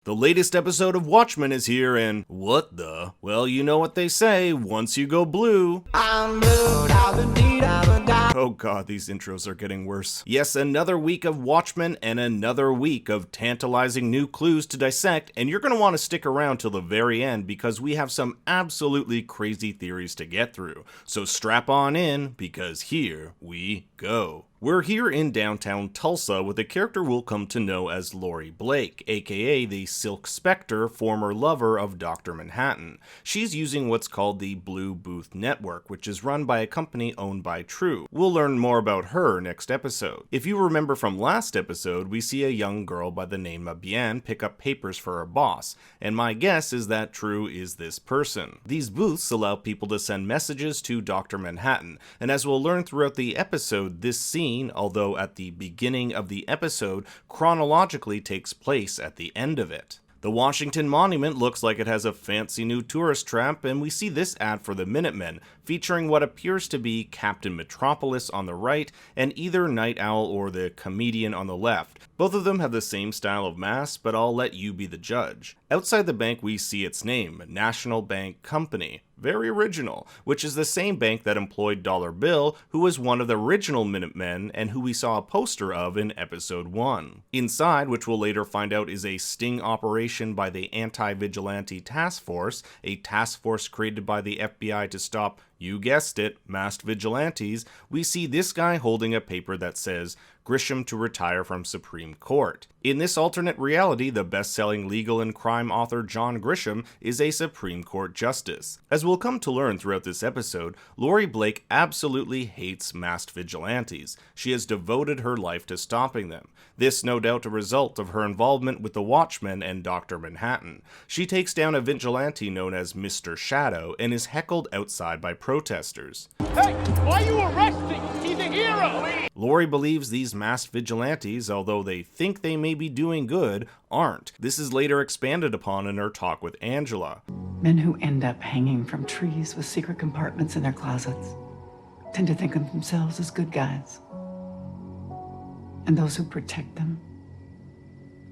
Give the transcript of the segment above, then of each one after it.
The latest episode of Watchmen is here, and what the? Well, you know what they say, once you go blue... I'm blue, oh god, these intros are getting worse. Yes, another week of Watchmen and another week of tantalizing new clues to dissect, and you're going to want to stick around till the very end because we have some absolutely crazy theories to get through. So strap on in, because here we go. We're here in downtown Tulsa with a character we'll come to know as Laurie Blake, aka the Silk Spectre, former lover of Dr. Manhattan. She's using what's called the Blue Booth Network, which is run by a company owned by True. We'll learn more about her next episode. If you remember from last episode, we see a young girl by the name of Bian pick up papers for her boss, and my guess is that True is this person. These booths allow people to send messages to Dr. Manhattan, and as we'll learn throughout the episode, this scene, although at the beginning of the episode, chronologically takes place at the end of it. The Washington Monument looks like it has a fancy new tourist trap, and we see this ad for the Minutemen, featuring what appears to be Captain Metropolis on the right, and either Night Owl or the Comedian on the left. Both of them have the same style of mask, but I'll let you be the judge. Outside the bank we see its name, National Bank Company. Very original, which is the same bank that employed Dollar Bill, who was one of the original Minutemen and who we saw a poster of in episode 1. Inside, which we'll later find out is a sting operation by the Anti-Vigilante Task Force, a task force created by the FBI to stop, you guessed it, masked vigilantes, we see this guy holding a paper that says, Grisham to retire from Supreme Court. In this alternate reality, the best-selling legal and crime author John Grisham is a Supreme Court justice. As we'll come to learn throughout this episode, Laurie Blake absolutely hates masked vigilantes. She has devoted her life to stopping them. This no doubt a result of her involvement with the Watchmen and Dr. Manhattan. She takes down a vigilante known as Mr. Shadow and is heckled outside by protesters. Hey, why are you arresting? He's a hero! Laurie believes these masked vigilantes, although they think they may be doing good, aren't. This is later expanded upon in her talk with Angela. Men who end up hanging from trees with secret compartments in their closets tend to think of themselves as good guys. And those who protect them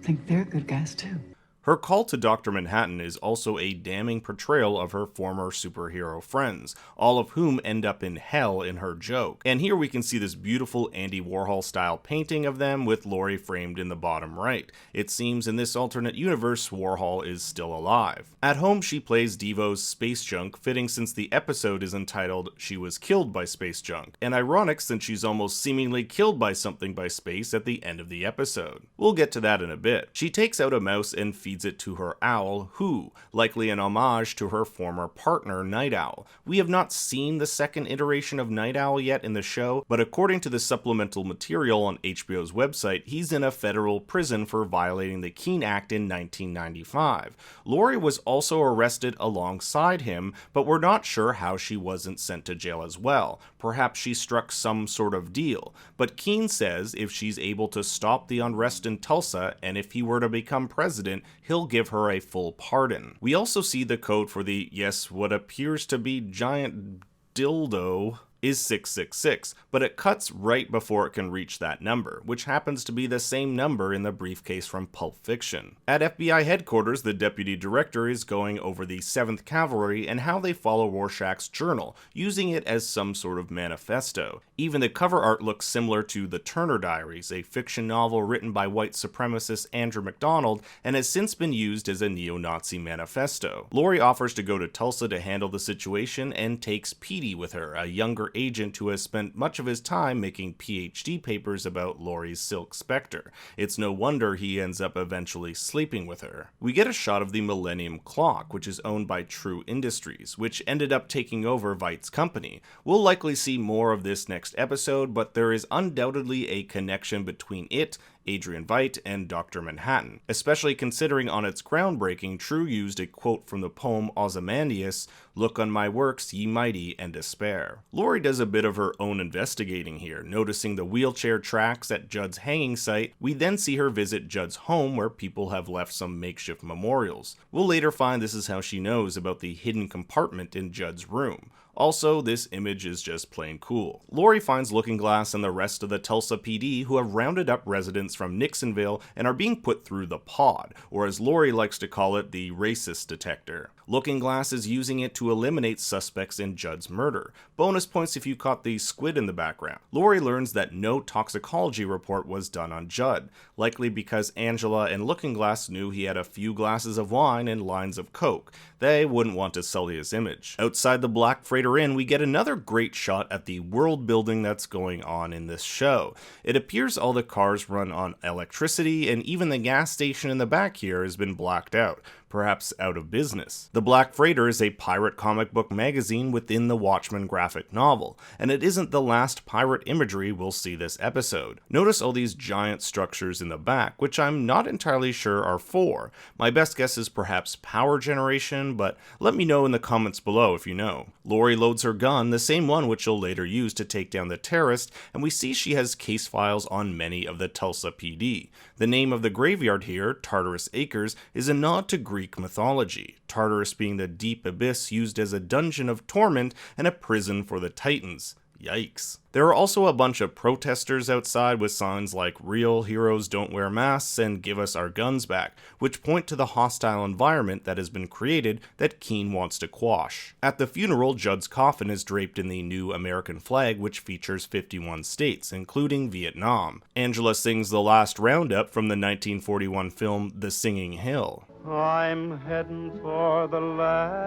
think they're good guys too. Her call to Dr. Manhattan is also a damning portrayal of her former superhero friends, all of whom end up in hell in her joke. And here we can see this beautiful Andy Warhol-style painting of them with Laurie framed in the bottom right. It seems in this alternate universe, Warhol is still alive. At home, she plays Devo's space junk, fitting since the episode is entitled She Was Killed by Space Junk, and ironic since she's almost seemingly killed by something by space at the end of the episode. We'll get to that in a bit. She takes out a mouse and feeds it to her owl, who, likely an homage to her former partner, Night Owl. We have not seen the second iteration of Night Owl yet in the show, but according to the supplemental material on HBO's website, he's in a federal prison for violating the Keene Act in 1995. Laurie was also arrested alongside him, but we're not sure how she wasn't sent to jail as well. Perhaps she struck some sort of deal, but Keene says if she's able to stop the unrest in Tulsa, and if he were to become president, he'll give her a full pardon. We also see the code for the, yes, what appears to be giant dildo is 666, but it cuts right before it can reach that number, which happens to be the same number in the briefcase from Pulp Fiction. At FBI headquarters, the deputy director is going over the 7th Cavalry and how they follow Rorschach's journal, using it as some sort of manifesto. Even the cover art looks similar to The Turner Diaries, a fiction novel written by white supremacist Andrew MacDonald and has since been used as a neo-Nazi manifesto. Laurie offers to go to Tulsa to handle the situation and takes Petey with her, a younger agent who has spent much of his time making PhD papers about Laurie's Silk Spectre. It's no wonder he ends up eventually sleeping with her. We get a shot of the Millennium Clock, which is owned by True Industries, which ended up taking over Veight's company. We'll likely see more of this next episode, but there is undoubtedly a connection between it, Adrian Veidt, and Dr. Manhattan, especially considering on its groundbreaking, True used a quote from the poem Ozymandias, "Look on my works, ye mighty, and despair." Laurie does a bit of her own investigating here, noticing the wheelchair tracks at Judd's hanging site. We then see her visit Judd's home where people have left some makeshift memorials. We'll later find this is how she knows about the hidden compartment in Judd's room. Also, this image is just plain cool. Laurie finds Lookingglass and the rest of the Tulsa PD, who have rounded up residents from Nixonville and are being put through the pod, or as Laurie likes to call it, the racist detector. Lookingglass is using it to eliminate suspects in Judd's murder. Bonus points if you caught the squid in the background. Laurie learns that no toxicology report was done on Judd, likely because Angela and Lookingglass knew he had a few glasses of wine and lines of coke. They wouldn't want to sully his image. Outside the Black Freighter Inn, we get another great shot at the world building that's going on in this show. It appears all the cars run on electricity, and even the gas station in the back here has been blacked out, perhaps out of business. The Black Freighter is a pirate comic book magazine within the Watchmen graphic novel, and it isn't the last pirate imagery we'll see this episode. Notice all these giant structures in the back, which I'm not entirely sure are for. My best guess is perhaps power generation, but let me know in the comments below if you know. Laurie loads her gun, the same one which she'll later use to take down the terrorist, and we see she has case files on many of the Tulsa PD. The name of the graveyard here, Tartarus Acres, is a nod to Greek mythology, Tartarus being the deep abyss used as a dungeon of torment and a prison for the Titans. Yikes. There are also a bunch of protesters outside with signs like "Real heroes don't wear masks" and "Give us our guns back," which point to the hostile environment that has been created that Keene wants to quash. At the funeral, Judd's coffin is draped in the new American flag, which features 51 states, including Vietnam. Angela sings the last roundup from the 1941 film The Singing Hill. I'm heading for the land.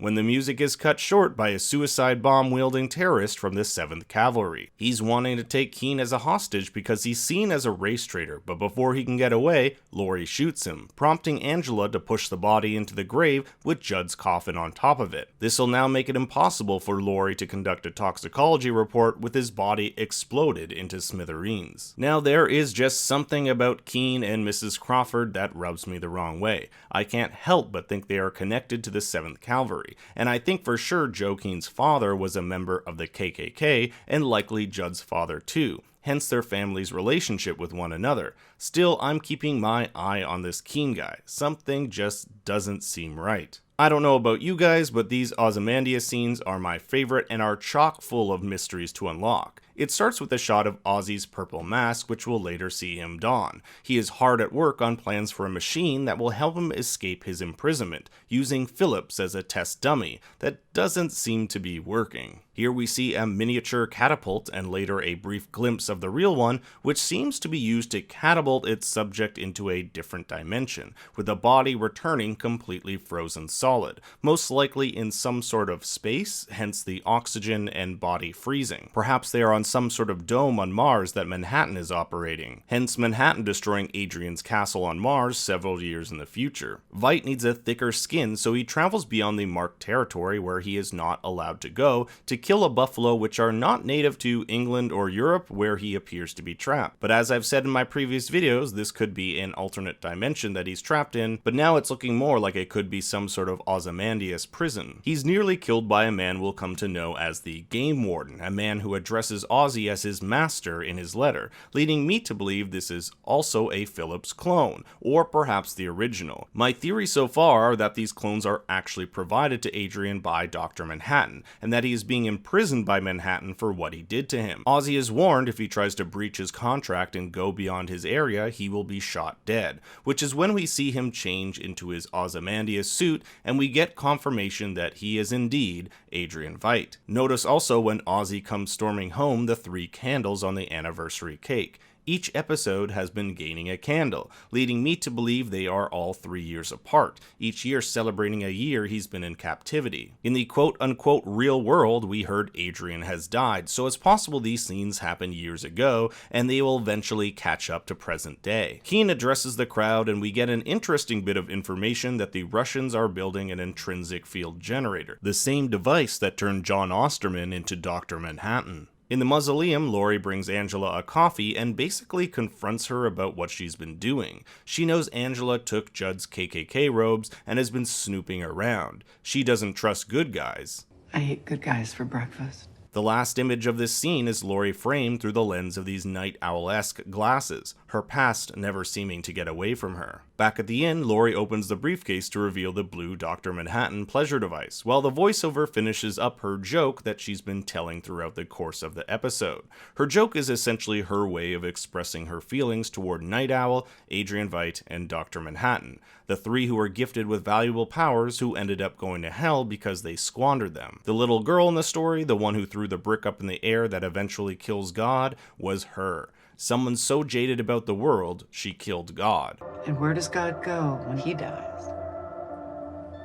When the music is cut short by a suicide bomb-wielding terrorist from the 7th Cavalry. He's wanting to take Keene as a hostage because he's seen as a race traitor, but before he can get away, Laurie shoots him, prompting Angela to push the body into the grave with Judd's coffin on top of it. This will now make it impossible for Laurie to conduct a toxicology report with his body exploded into smithereens. Now there is just something about Keene and Mrs. Crawford that rubs me the wrong way. I can't help but think they are connected to the 7th Cavalry, and I think for sure Joe Keene's father was a member of the KKK, and likely Judd's father too, hence their family's relationship with one another. Still, I'm keeping my eye on this Keene guy. Something just doesn't seem right. I don't know about you guys, but these Ozymandias scenes are my favorite and are chock full of mysteries to unlock. It starts with a shot of Ozzy's purple mask, which we'll later see him don. He is hard at work on plans for a machine that will help him escape his imprisonment, using Phillips as a test dummy that doesn't seem to be working. Here we see a miniature catapult and later a brief glimpse of the real one, which seems to be used to catapult its subject into a different dimension, with the body returning completely frozen solid, most likely in some sort of space, hence the oxygen and body freezing. Perhaps they are on some sort of dome on Mars that Manhattan is operating, hence Manhattan destroying Adrian's castle on Mars several years in the future. Veidt needs a thicker skin, so he travels beyond the marked territory where he is not allowed to go to kill a buffalo which are not native to England or Europe, where he appears to be trapped. But as I've said in my previous videos, this could be an alternate dimension that he's trapped in, but now it's looking more like it could be some sort of Ozymandias prison. He's nearly killed by a man we'll come to know as the Game Warden, a man who addresses Ozzy as his master in his letter, leading me to believe this is also a Phillips clone, or perhaps the original. My theory so far are that these clones are actually provided to Adrian by Dr. Manhattan, and that he is being imprisoned by Manhattan for what he did to him. Ozzy is warned if he tries to breach his contract and go beyond his area, he will be shot dead, which is when we see him change into his Ozymandias suit, and we get confirmation that he is indeed Adrian Veidt. Notice also when Ozzy comes storming home the 3 candles on the anniversary cake. Each episode has been gaining a candle, leading me to believe they are all 3 years apart, each year celebrating a year he's been in captivity. In the quote-unquote real world, we heard Adrian has died, so it's possible these scenes happened years ago, and they will eventually catch up to present day. Keene addresses the crowd, and we get an interesting bit of information that the Russians are building an intrinsic field generator, the same device that turned John Osterman into Dr. Manhattan. In the mausoleum, Laurie brings Angela a coffee and basically confronts her about what she's been doing. She knows Angela took Judd's KKK robes and has been snooping around. She doesn't trust good guys. I eat good guys for breakfast. The last image of this scene is Laurie framed through the lens of these night owl-esque glasses. her past never seeming to get away from her. Back at the inn, Laurie opens the briefcase to reveal the blue Dr. Manhattan pleasure device, while the voiceover finishes up her joke that she's been telling throughout the course of the episode. Her joke is essentially her way of expressing her feelings toward Night Owl, Adrian Veidt, and Dr. Manhattan, the three who were gifted with valuable powers who ended up going to hell because they squandered them. The little girl in the story, the one who threw the brick up in the air that eventually kills God, was her. Someone so jaded about the world, she killed God. And where does God go when he dies?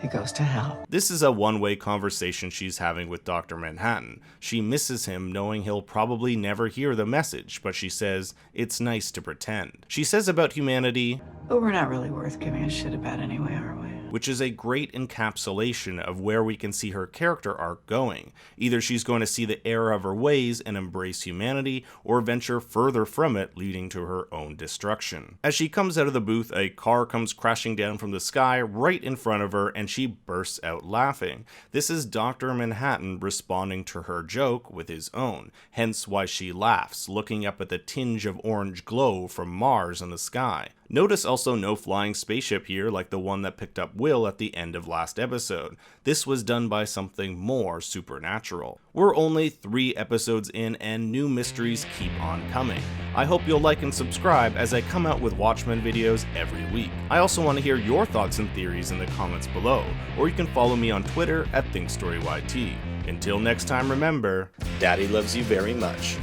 He goes to hell. This is a one-way conversation she's having with Dr. Manhattan. She misses him, knowing he'll probably never hear the message, but she says, it's nice to pretend. She says about humanity, But we're not really worth giving a shit about anyway, are we? which is a great encapsulation of where we can see her character arc going. Either she's going to see the error of her ways and embrace humanity, or venture further from it, leading to her own destruction. As she comes out of the booth, a car comes crashing down from the sky right in front of her, and she bursts out laughing. This is Dr. Manhattan responding to her joke with his own, hence why she laughs, looking up at the tinge of orange glow from Mars in the sky. Notice also no flying spaceship here like the one that picked up Will at the end of last episode. This was done by something more supernatural. We're only 3 episodes in and new mysteries keep on coming. I hope you'll like and subscribe as I come out with Watchmen videos every week. I also want to hear your thoughts and theories in the comments below, or you can follow me on Twitter at ThinkStoryYT. Until next time, remember, Daddy loves you very much.